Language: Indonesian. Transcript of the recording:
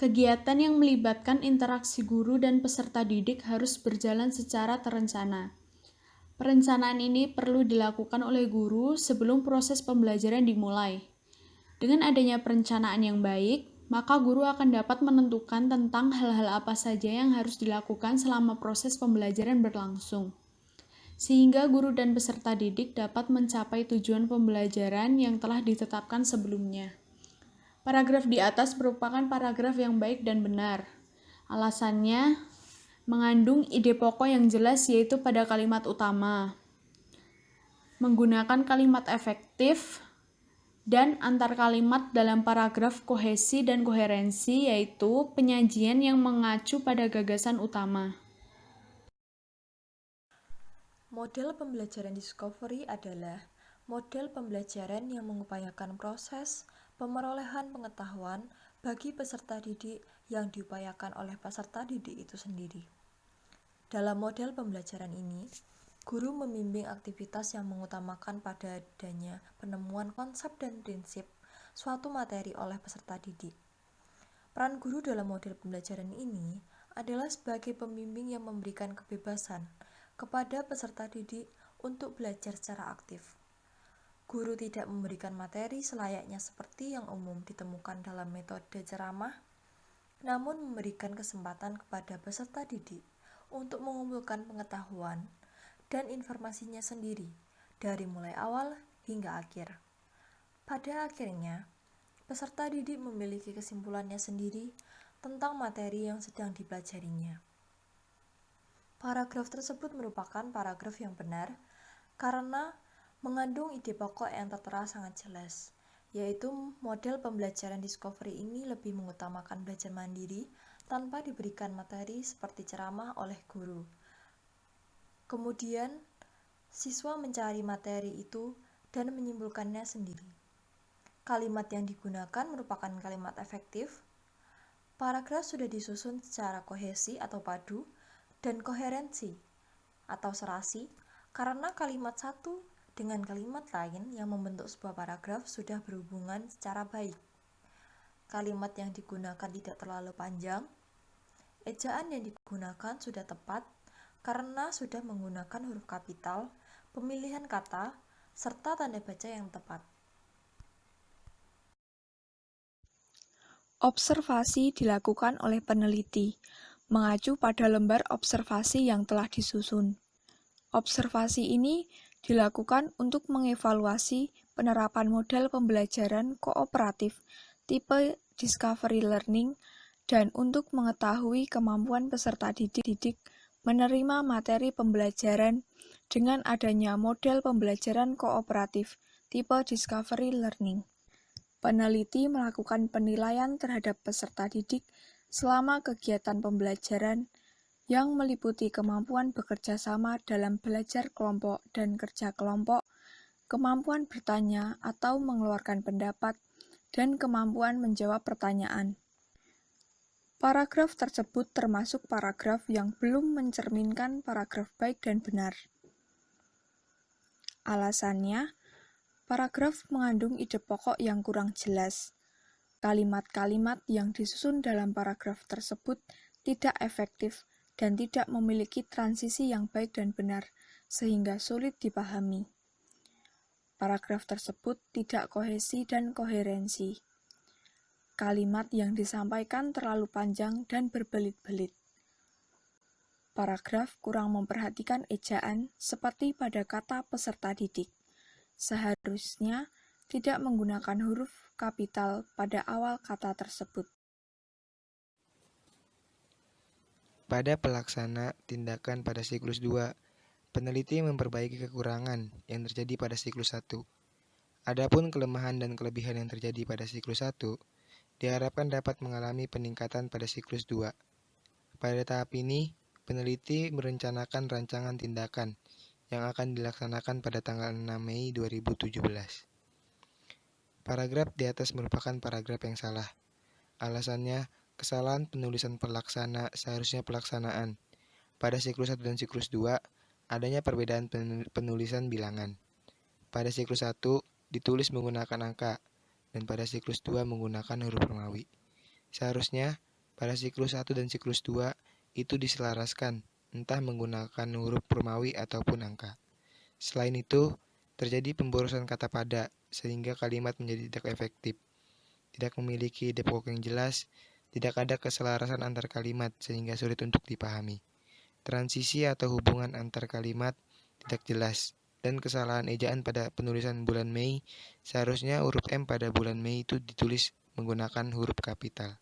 Kegiatan yang melibatkan interaksi guru dan peserta didik harus berjalan secara terencana. Perencanaan ini perlu dilakukan oleh guru sebelum proses pembelajaran dimulai. Dengan adanya perencanaan yang baik, maka guru akan dapat menentukan tentang hal-hal apa saja yang harus dilakukan selama proses pembelajaran berlangsung, sehingga guru dan peserta didik dapat mencapai tujuan pembelajaran yang telah ditetapkan sebelumnya. Paragraf di atas merupakan paragraf yang baik dan benar. Alasannya, mengandung ide pokok yang jelas yaitu pada kalimat utama, menggunakan kalimat efektif, dan antar kalimat dalam paragraf kohesi dan koherensi, yaitu penyajian yang mengacu pada gagasan utama. Model pembelajaran discovery adalah model pembelajaran yang mengupayakan proses pemerolehan pengetahuan bagi peserta didik yang diupayakan oleh peserta didik itu sendiri. Dalam model pembelajaran ini, guru membimbing aktivitas yang mengutamakan pada adanya penemuan konsep dan prinsip suatu materi oleh peserta didik. Peran guru dalam model pembelajaran ini adalah sebagai pembimbing yang memberikan kebebasan kepada peserta didik untuk belajar secara aktif. Guru tidak memberikan materi selayaknya seperti yang umum ditemukan dalam metode ceramah, namun memberikan kesempatan kepada peserta didik untuk mengumpulkan pengetahuan dan informasinya sendiri dari mulai awal hingga akhir. Pada akhirnya, peserta didik memiliki kesimpulannya sendiri tentang materi yang sedang dipelajarinya. Paragraf tersebut merupakan paragraf yang benar karena mengandung ide pokok yang tertera sangat jelas, yaitu model pembelajaran discovery ini lebih mengutamakan belajar mandiri tanpa diberikan materi seperti ceramah oleh guru. Kemudian, siswa mencari materi itu dan menyimpulkannya sendiri. Kalimat yang digunakan merupakan kalimat efektif. Paragraf sudah disusun secara kohesi atau padu dan koherensi atau serasi karena kalimat satu dengan kalimat lain yang membentuk sebuah paragraf sudah berhubungan secara baik. Kalimat yang digunakan tidak terlalu panjang. Ejaan yang digunakan sudah tepat karena sudah menggunakan huruf kapital, pemilihan kata, serta tanda baca yang tepat. Observasi dilakukan oleh peneliti, mengacu pada lembar observasi yang telah disusun. Observasi ini dilakukan untuk mengevaluasi penerapan model pembelajaran kooperatif tipe Discovery Learning dan untuk mengetahui kemampuan peserta didik menerima materi pembelajaran dengan adanya model pembelajaran kooperatif tipe Discovery Learning. Peneliti melakukan penilaian terhadap peserta didik selama kegiatan pembelajaran yang meliputi kemampuan bekerja sama dalam belajar kelompok dan kerja kelompok, kemampuan bertanya atau mengeluarkan pendapat, dan kemampuan menjawab pertanyaan. Paragraf tersebut termasuk paragraf yang belum mencerminkan paragraf baik dan benar. Alasannya, paragraf mengandung ide pokok yang kurang jelas. Kalimat-kalimat yang disusun dalam paragraf tersebut tidak efektif dan tidak memiliki transisi yang baik dan benar, sehingga sulit dipahami. Paragraf tersebut tidak kohesi dan koherensi. Kalimat yang disampaikan terlalu panjang dan berbelit-belit. Paragraf kurang memperhatikan ejaan seperti pada kata peserta didik. Seharusnya tidak menggunakan huruf kapital pada awal kata tersebut. Pada pelaksana tindakan pada siklus 2, peneliti memperbaiki kekurangan yang terjadi pada siklus 1. Adapun kelemahan dan kelebihan yang terjadi pada siklus 1, diharapkan dapat mengalami peningkatan pada siklus 2. Pada tahap ini, peneliti merencanakan rancangan tindakan yang akan dilaksanakan pada tanggal 6 Mei 2017. Paragraf di atas merupakan paragraf yang salah. Alasannya, kesalahan penulisan pelaksana seharusnya pelaksanaan. Pada siklus 1 dan siklus 2, adanya perbedaan penulisan bilangan. Pada siklus 1, ditulis menggunakan angka, dan pada siklus 2 menggunakan huruf Romawi. Seharusnya, pada siklus 1 dan siklus 2 itu diselaraskan, entah menggunakan huruf Romawi ataupun angka. Selain itu, terjadi pemborosan kata pada, sehingga kalimat menjadi tidak efektif, tidak memiliki depok yang jelas, tidak ada keselarasan antar kalimat sehingga sulit untuk dipahami. Transisi atau hubungan antar kalimat tidak jelas, dan kesalahan ejaan pada penulisan bulan Mei, seharusnya huruf M pada bulan Mei itu ditulis menggunakan huruf kapital.